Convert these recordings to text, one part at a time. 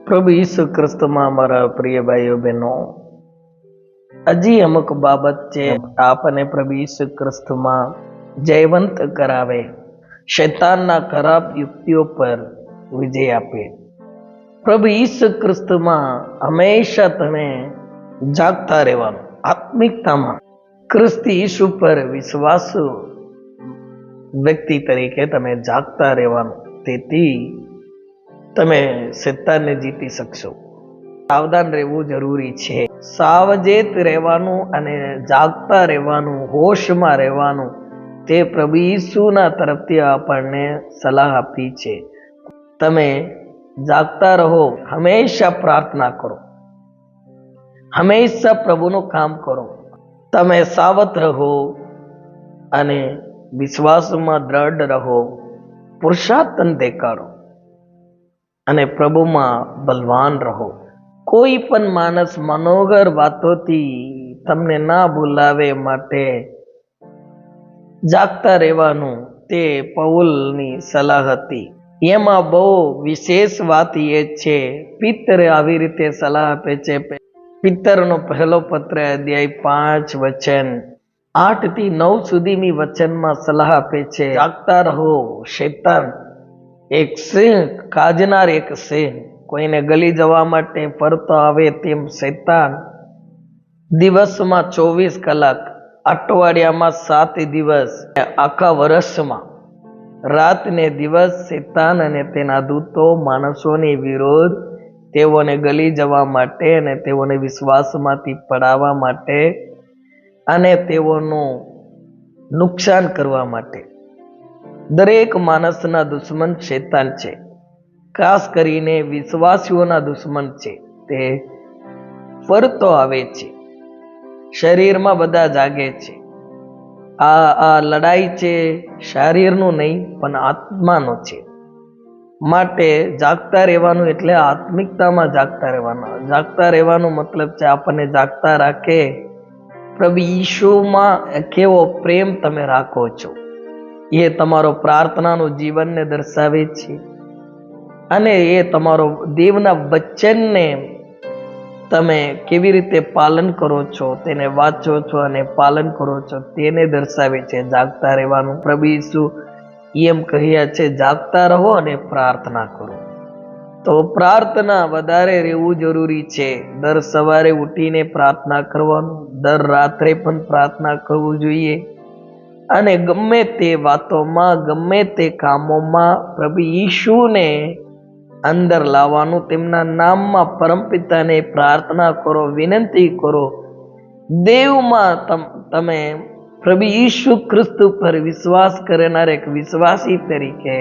પ્રભુ ઈસુ ખ્રિસ્તમાં મારા પ્રિય ભાઈઓ બહેનો, હજી અમુક બાબત છે આપણને પ્રભુ ઈસુ ખ્રિસ્તમાં જયવંત કરાવે, શૈતાનના ખરાબ યુક્તિઓ પર વિજય આપે. પ્રભુ ઈસુ ખ્રિસ્તમાં હંમેશા તમે જાગતા રહેવાનું, આત્મિકતામાં ખ્રિસ્તી ઈસુ પર વિશ્વાસુ વ્યક્તિ તરીકે તમે જાગતા રહેવાનું. તેથી તમે શૈતાનને જીતી શકશો. સાવધાન રહેવું જરૂરી છે. સાવચેત રહેવાનું અને જાગતા રહેવાનું, હોશમાં રહેવાનું, તે પ્રભુ ઈસુના તરફથી આપણને સલાહ આપી છે. તમે જાગતા રહો, હંમેશા પ્રાર્થના કરો, હંમેશા પ્રભુનું કામ કરો. તમે સાવધ રહો અને વિશ્વાસમાં દ્રઢ રહો, પુરુષાર્થ દેખાડો અને પ્રભુમાં બલવાન રહો. કોઈ પણ માણસ મનોહર વાતોથી તમને ના ભૂલાવે માટે જાગતા રહેવાનું, તે પૌલની સલાહ હતી. એમાં બહુ વિશેષ વાત એ છે, પિતર આવી રીતે સલાહ આપે છે. પિતરનો પહેલો પત્ર અધ્યાય 5 વચન 8 થી 9 સુધીની વચનમાં સલાહ આપે છે. જાગતા રહો. શૈતાન એક સિંહ કાજનાર એક સિંહ, કોઈને ગલી જવા માટે ફરતો આવે તેમ શૈતાન દિવસમાં 24 કલાક, અઠવાડિયામાં 7 દિવસ, આખા વર્ષમાં રાત ને દિવસ શૈતાન અને તેના દૂતો માણસોની વિરોધ, તેઓને ગલી જવા માટે અને તેઓને વિશ્વાસમાંથી પડાવવા માટે અને તેઓનું નુકસાન કરવા માટે. દરેક માણસના દુશ્મન શૈતાન છે. ખાસ કરીને વિશ્વાસીઓના દુશ્મન છે. તે ફરતો આવે છે. શરીરમાં બધા જાગે છે. આ લડાઈ છે શરીરનું નહીં પણ આત્માનો છે. માટે જાગતા રહેવાનું એટલે આત્મિકતામાં જાગતા રહેવાનું. જાગતા રહેવાનું મતલબ છે આપણને જાગતા રાખે પ્રભુ ઈસુમાં કેવો પ્રેમ તમે રાખો છો, એ તમારો પ્રાર્થનાનું જીવનને દર્શાવે છે અને એ તમારો દેવના વચનને તમે કેવી રીતે પાલન કરો છો, તેને વાંચો છો અને પાલન કરો છો, તેને દર્શાવે છે જાગતા રહેવાનું. પ્રભુ ઈસુ એમ કહ્યા છે, જાગતા રહો અને પ્રાર્થના કરો. તો પ્રાર્થના વધારે રહેવું જરૂરી છે. દર સવારે ઉઠીને પ્રાર્થના કરવાનું, દર રાત્રે પણ પ્રાર્થના કરવું જોઈએ અને ગમે તે વાતોમાં, ગમે તે કામોમાં પ્રભુ ઈસુને અંદર લાવવાનું. તેમના નામમાં પરમપિતાને પ્રાર્થના કરો, વિનંતી કરો. દેવમાં તમે પ્રભુ ઈસુ ખ્રિસ્ત પર વિશ્વાસ કરનાર એક વિશ્વાસી તરીકે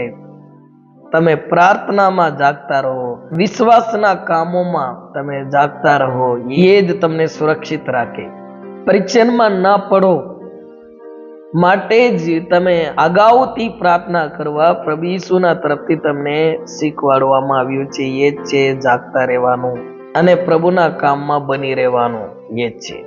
તમે પ્રાર્થનામાં જાગતા રહો, વિશ્વાસના કામોમાં તમે જાગતા રહો. એ જ તમને સુરક્ષિત રાખે. પરીક્ષામાં ના પડો માટે જ તમે અગાઉથી પ્રાર્થના કરવા પ્રભુ ઈસુના તરફથી તમને શીખવાડવામાં આવ્યું છે. એ જ છે જાગતા રહેવાનું અને પ્રભુના કામમાં બની રહેવાનું. એ જ છે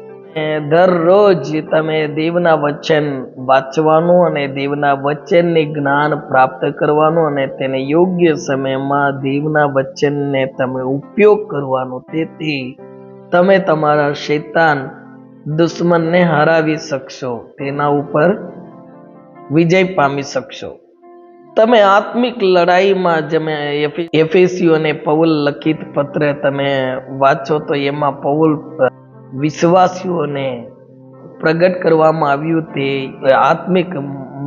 દરરોજ તમે દેવના વચન વાંચવાનું અને દેવના વચનની જ્ઞાન પ્રાપ્ત કરવાનું અને તેને યોગ્ય સમયમાં દેવના વચનને તમે ઉપયોગ કરવાનો. તેથી તમે તમારા શૈતાન દુશ્મનને હરાવી શકશો, તેના ઉપર વિજય પામી શકશો. તમે આત્મિક લડાઈમાં જેમ એફેસીઓને પૌલ લખિત પત્ર તમે વાંચો તો એમાં પૌલ વિશ્વાસીઓને પ્રગટ કરવામાં આવ્યું તે આત્મિક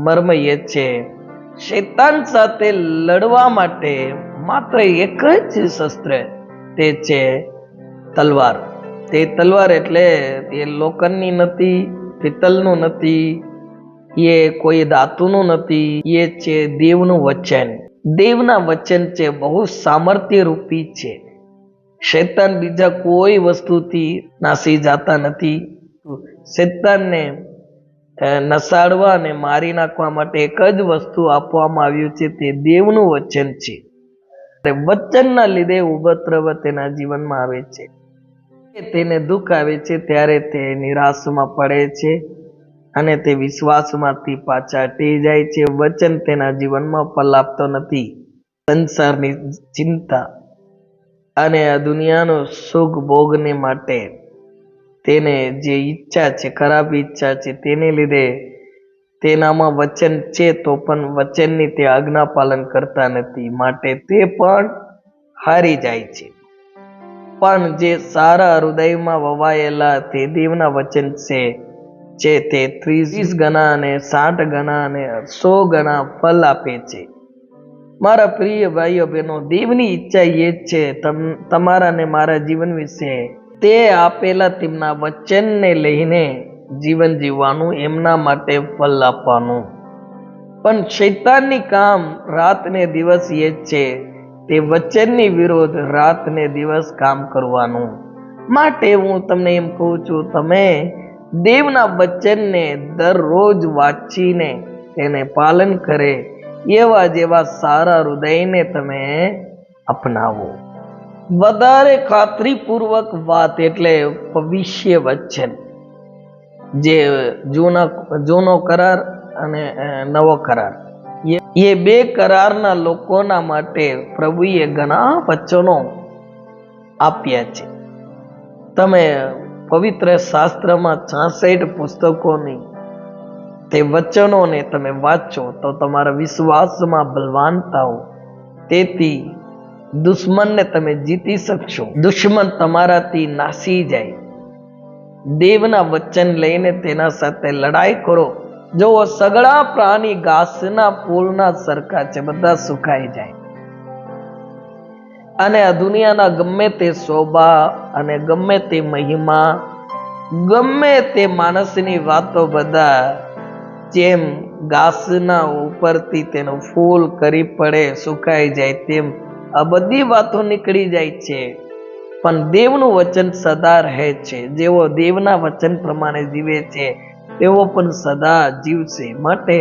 મર્મ એ છે. શૈતાન સાથે લડવા માટે માત્ર એક જ શસ્ત્ર, તે છે તલવાર. તે તલવાર એટલે એ લોખંડની નથી, પિત્તળનું નથી, એ કોઈ ધાતુનું નથી, એ છે દેવનું વચન. દેવના વચન છે બહુ સામર્થ્ય રૂપી છે. શૈતાન બીજા કોઈ વસ્તુથી નાસી જતા નથી. શૈતાનને નસાડવા અને મારી નાખવા માટે એક જ વસ્તુ આપવામાં આવ્યું છે, તે દેવનું વચન છે. વચનના લીધે ઉપદ્રવ તેના જીવનમાં આવે છે. તેને દુઃખ આવે છે ત્યારે તે નિરાશમાં પડે છે અને તે વિશ્વાસમાંથી પાછા હટી જાય છે. વચન તેના જીવનમાં ફળ આપતો નથી. સંસારની ચિંતા અને આ દુનિયાનો સુખ ભોગને માટે તેને જે ઈચ્છા છે, ખરાબ ઈચ્છા છે, તેને લીધે તેનામાં વચન છે તો પણ વચનની તે આજ્ઞા પાલન કરતા નથી, માટે તે પણ હારી જાય છે. પણ જે સારા હૃદયમાં વવાયેલા તે દેવના વચન છે તે 30 ગણા અને 60 ગણા અને 100 ગણા ફળ આપે છે. મારા પ્રિય ભાઈઓ બહેનો, દેવની ઈચ્છા એ જ છે તમારા ને મારા જીવન વિશે તે આપેલા તેમના વચનને લઈને જીવન જીવવાનું, એમના માટે ફળ આપવાનું. પણ શૈતાનની કામ રાત ને દિવસ એ જ છે, તે વચનની વિરોધ રાત ને દિવસ કામ કરવાનું. માટે હું તમને એમ કહું છું, તમે દેવના વચનને દરરોજ વાંચીને તેને પાલન કરે એવા જેવા સારા હૃદયને તમે અપનાવો. વધારે ખાતરીપૂર્વક વાત એટલે ભવિષ્ય વચન, જે જૂનો કરાર અને નવો કરાર, એ બે કરારના લોકોના માટે પ્રભુએ ઘણા વચનો આપ્યા છે. તમે પવિત્ર શાસ્ત્રમાં 66 પુસ્તકોની તે વચનોને તમે વાંચો તો તમારા વિશ્વાસમાં બલવાન થાઓ. તેથી દુશ્મનને તમે જીતી શકશો, દુશ્મન તમારાથી નાસી જાય. દેવના વચન લઈને તેના સાથે લડાઈ કરો. જો સગળા પ્રાણી ઘાસના ફૂલના સરખા છે, બધા સુકાઈ જાય. અને આ દુનિયાના ગમે તે શોભા અને ગમે તે મહિમા, ગમે તે માણસની વાતો બધા જેમ ઘાસના ઉપરથી તેનું ફૂલ કરી પડે સુકાઈ જાય, તેમ આ બધી વાતો નીકળી જાય છે. પણ દેવનું વચન સદા રહે છે. જેઓ દેવના વચન પ્રમાણે જીવે છે તેઓ પણ સદા જીવશે. માટે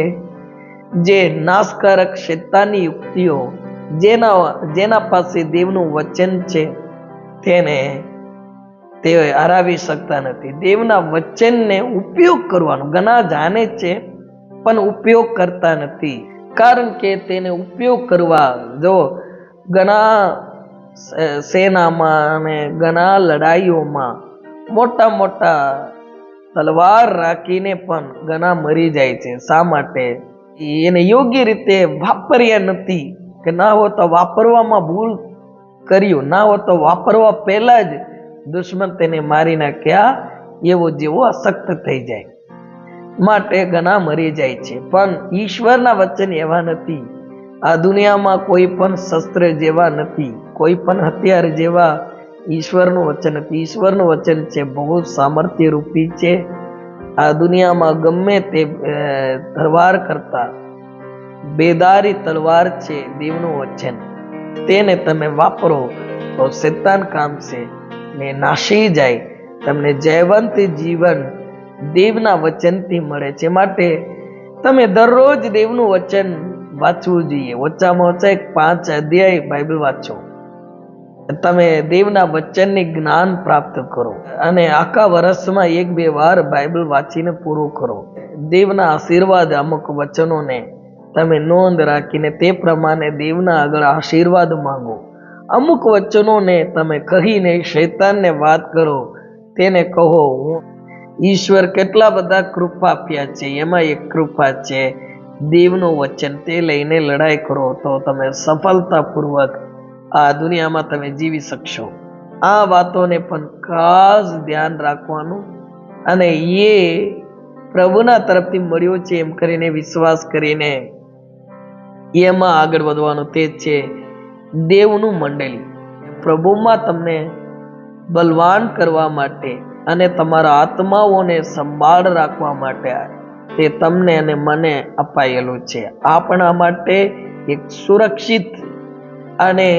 જે નાશકારક શૈતાનની યુક્તિઓ, જેના પાસે દેવનું વચન છે, તે હરાવી શકતા નથી. દેવના વચનને ઉપયોગ કરવાનો ઘણા જાણે છે પણ ઉપયોગ કરતા નથી. કારણ કે તેને ઉપયોગ કરવા, જો ઘણા સેનામાં અને ઘણા લડાઈઓમાં મોટા મોટા તલવાર રાખીને પણ ઘણા મરી જાય છે. શા માટે? એને યોગ્ય રીતે વાપર્યા નથી, કે ના હો તો વાપરવામાં ભૂલ કર્યું, ના હો તો વાપરવા પહેલા જ દુશ્મન તેને મારી નાખ્યા, એવો જેવો અશક્ત થઈ જાય. માટે ઘણા મરી જાય છે. પણ ઈશ્વરના વચન એવા નથી. આ દુનિયામાં કોઈ પણ શસ્ત્ર જેવા નથી, કોઈ પણ હથિયાર જેવા ઈશ્વરનું વચન નથી. ઈશ્વરનું વચન છે બહુ સામર્થ્ય રૂપી છે. આ દુનિયામાં ગમે તે તલવાર કરતા બેદારી તલવાર છે દેવનું વચન. તેને તમે વાપરો તો શૈતાન કામશે ને નાશી જાય. તમને જયવંત જીવન દેવના વચનથી મળે છે. માટે તમે દરરોજ દેવનું વચન વાંચવું જોઈએ. ઓછામાં ઓછા 5 અધ્યાય બાઇબલ વાંચો. તમે દેવના વચનની જ્ઞાન પ્રાપ્ત કરો અને આખા વર્ષમાં 1-2 વાર બાઇબલ વાંચીને પૂરું કરો. દેવના આશીર્વાદ, અમુક વચનોને તમે નોંધ રાખીને તે પ્રમાણે દેવના આગળ આશીર્વાદ માંગો. અમુક વચનોને તમે કહીને શૈતાનને વાત કરો. તેને કહો, ઈશ્વર કેટલા બધા કૃપા આપ્યા છે, એમાં એક કૃપા છે દેવનું વચન. તે લઈને લડાઈ કરો તો તમે સફળતાપૂર્વક આ દુનિયામાં તમે જીવી શકશો. આ વાતોને પણ ખાસ ધ્યાન રાખવાનું અને એ પ્રભુના તરફથી મળ્યો છે એમ કરીને વિશ્વાસ કરીને એમાં આગળ વધવાનું. તે છે દેવનું મંડળી. પ્રભુમાં તમને બલવાન કરવા માટે અને તમારા આત્માઓને સંભાળ રાખવા માટે તે તમને અને મને અપાયેલું છે. આપણા માટે એક સુરક્ષિત અને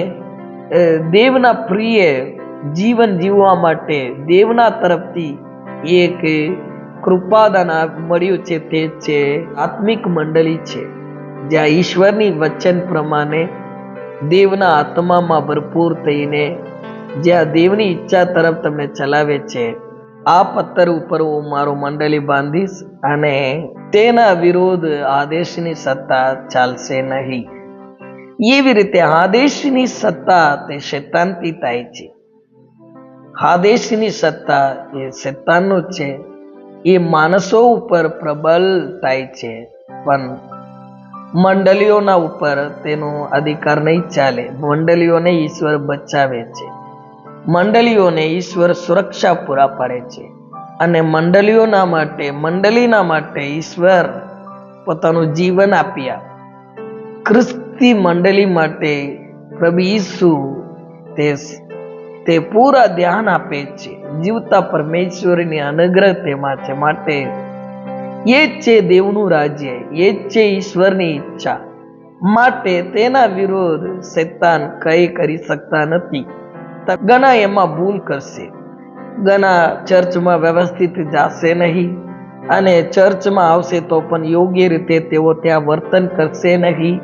દેવના પ્રિય જીવન જીવવા માટે દેવના તરફથી એક કૃપાદાન મળ્યું છે. તે છે આત્મિક મંડળી છે, જ્યાં ઈશ્વરની વચન પ્રમાણે દેવના આત્મામાં ભરપૂર થઈને જ્યાં દેવની ઈચ્છા તરફ તમને ચલાવે છે. આ પથ્થર ઉપર હું મારું મંડળી બાંધીશ અને તેના વિરુદ્ધ આદેશની સત્તા ચાલશે નહીં. એવી રીતે આદેશની સત્તા તે શૈતાનથી થાય છે. આદેશની સત્તા એ શૈતાનનું છે. એ માણસો ઉપર પ્રબળ થાય છે, પણ મંડળીઓના ઉપર તેનો અધિકાર નહીં ચાલે. મંડળીઓને ઈશ્વર બચાવે છે, મંડળીઓને ઈશ્વર સુરક્ષા પૂરા પાડે છે, અને મંડળીના માટે ઈશ્વર પોતાનું જીવન આપ્યા. ખ્રિસ્તી મંડળી માટે પ્રભુ ઈસુ તે પૂરા ધ્યાન આપે છે. જીવતા પરમેશ્વરની અનુગ્રહ તેમાં છે. માટે એ જ છે દેવનું રાજ્ય, એ જ છે ઈશ્વરની ઈચ્છા. માટે તેના વિરોધ શૈતાન કઈ કરી શકતા નથી. ઘણા એમાં ભૂલ કરશે, ઘણા ચર્ચમાં વ્યવસ્થિત જશે નહીં, અને ચર્ચમાં આવશે તો પણ યોગ્ય રીતે તેઓ ત્યાં વર્તન કરશે નહીં.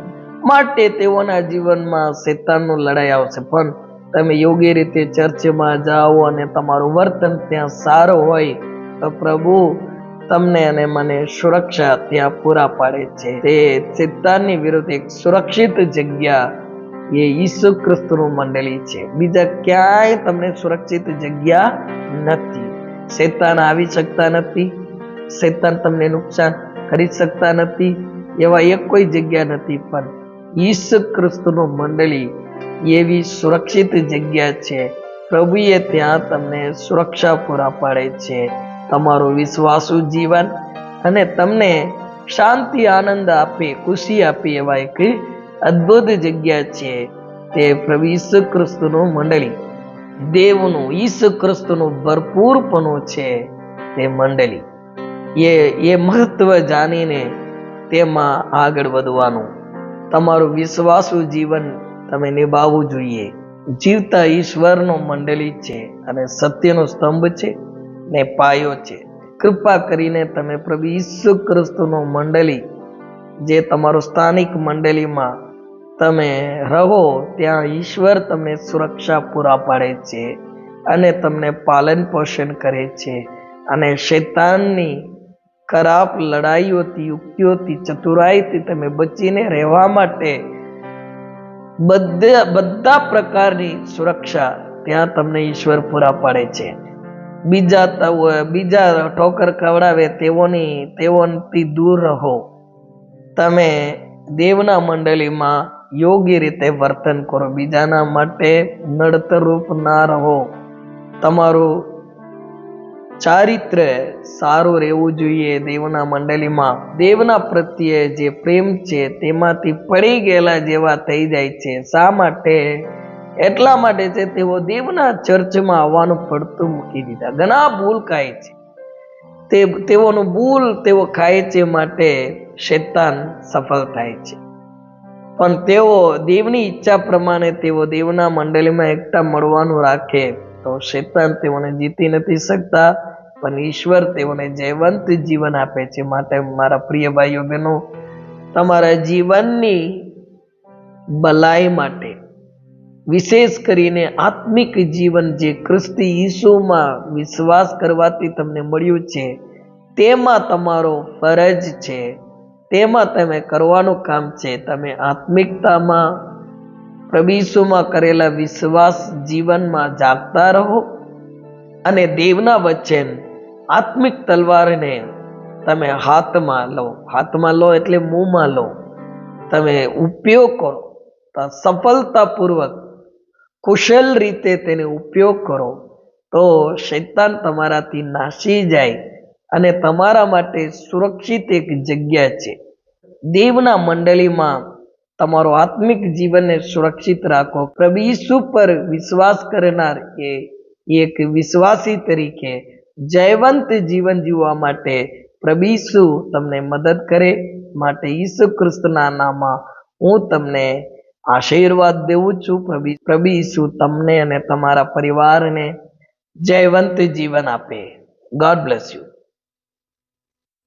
માટે તેઓના જીવનમાં શૈતાનનું લડાઈ આવશે. પણ તમે યોગ્ય રીતે ચર્ચમાં જાઓ અને તમારું વર્તન ત્યાં સારું હોય તો પ્રભુ તમને અને મને સુરક્ષા ત્યાં પૂરા પાડે છે. તે શૈતાનની વિરુદ્ધ એક સુરક્ષિત જગ્યા એ ઈસુ ખ્રિસ્તનું મંડળી છે. બીજા ક્યાંય તમને સુરક્ષિત જગ્યા નથી. શૈતાન આવી શકતા નથી, શૈતાન તમને નુકસાન કરી શકતા નથી. એવા એક કોઈ જગ્યા નથી. પણ ઈસુ ખ્રિસ્તનું મંડળી એવી સુરક્ષિત જગ્યા છે. પ્રભુએ ત્યાં તમને સુરક્ષા પૂરા પાડે છે, તમારું વિશ્વાસુ જીવન, અને તમને શાંતિ, આનંદ આપે, ખુશી આપે એવા એક અદ્ભુત જગ્યા છે. તે પ્રભુ ઈસુ ખ્રિસ્તનું મંડળી, દેવનું ઈસુ ખ્રિસ્તનું ભરપૂરપણું છે તે મંડળી. એ મહત્વ જાણીને તેમાં આગળ વધવાનું, તમારું વિશ્વાસુ જીવન તમે નિભાવવું જોઈએ. જીવતા ઈશ્વરનો મંડળી છે, અને સત્યનો સ્તંભ છે ને પાયો છે. કૃપા કરીને તમે પ્રભુ ઈસુ ખ્રિસ્તનું મંડળી, જે તમારું સ્થાનિક મંડળીમાં તમે રહો, ત્યાં ઈશ્વર તમને સુરક્ષા પૂરા પાડે છે, અને તમને પાલન પોષણ કરે છે, અને શૈતાનની ખરાબ લડાઈઓથી, યુક્તિઓથી, ચતુરાઈથી તમે બચીને રહેવા માટે બધા પ્રકારની સુરક્ષા ત્યાં તમને ઈશ્વર પૂરા પાડે છે. બીજા ઠોકર ખવડાવે તેઓથી દૂર રહો. તમે દેવના મંડળીમાં યોગ્ય રીતે વર્તન કરો, બીજાના માટે નડતરરૂપ ના રહો. તમારું ચારિત્ર સારું રહેવું જોઈએ. દેવના મંડળીમાં દેવના પ્રત્યે જે પ્રેમ છે તેમાંથી પડી ગયેલા જેવા થઈ જાય છે. શા માટે? એટલા માટે છે તેઓ દેવના ચર્ચમાં આવવાનું પડતું મૂકી દીધા. ઘણા ભૂલ ખાય છે, તેઓનું ભૂલ તેઓ ખાય છે, માટે શૈતાન સફળ થાય છે. પણ તેઓ દેવની ઈચ્છા પ્રમાણે તેઓ દેવના મંડળીમાં એકઠા મળવાનું રાખે તો શૈતાન તેઓને જીતી નથી શકતા, પણ ઈશ્વર તેઓને જયવંત જીવન આપે છે. માટે મારા પ્રિય ભાઈઓ બહેનો, તમારા જીવનની ભલાઈ માટે, વિશેષ કરીને આત્મિક જીવન જે ખ્રિસ્તી ઈસુમાં વિશ્વાસ કરવાથી તમને મળ્યું છે, તેમાં તમારો ફરજ છે, તેમાં તમે કરવાનું કામ છે. તમે આત્મિકતામાં પ્રભુ ઈસુમાં કરેલા વિશ્વાસ જીવનમાં જાગતા રહો, અને દેવના વચન આત્મિક તલવારને તમે હાથમાં લો એટલે મોંમાં લો. તમે ઉપયોગ કરો તો સફળતાપૂર્વક, કુશલ રીતે તેને ઉપયોગ કરો તો શૈતાન તમારાથી નાસી જાય, અને તમારા માટે સુરક્ષિત એક જગ્યા છે. દેવના મંડળીમાં તમારું આત્મિક જીવનને સુરક્ષિત રાખો. પ્રભુ ઈસુ પર વિશ્વાસ કરનાર એક વિશ્વાસી તરીકે જયવંત જીવન જીવવા માટે પ્રભુ ઈસુ તમને મદદ કરે. માટે ઈસુ ખ્રિસ્તના નામમાં હું તમને આશીર્વાદ દેવું છું. પ્રભુ ઈસુ તમને અને તમારા પરિવારને જયવંત જીવન આપે. God bless you.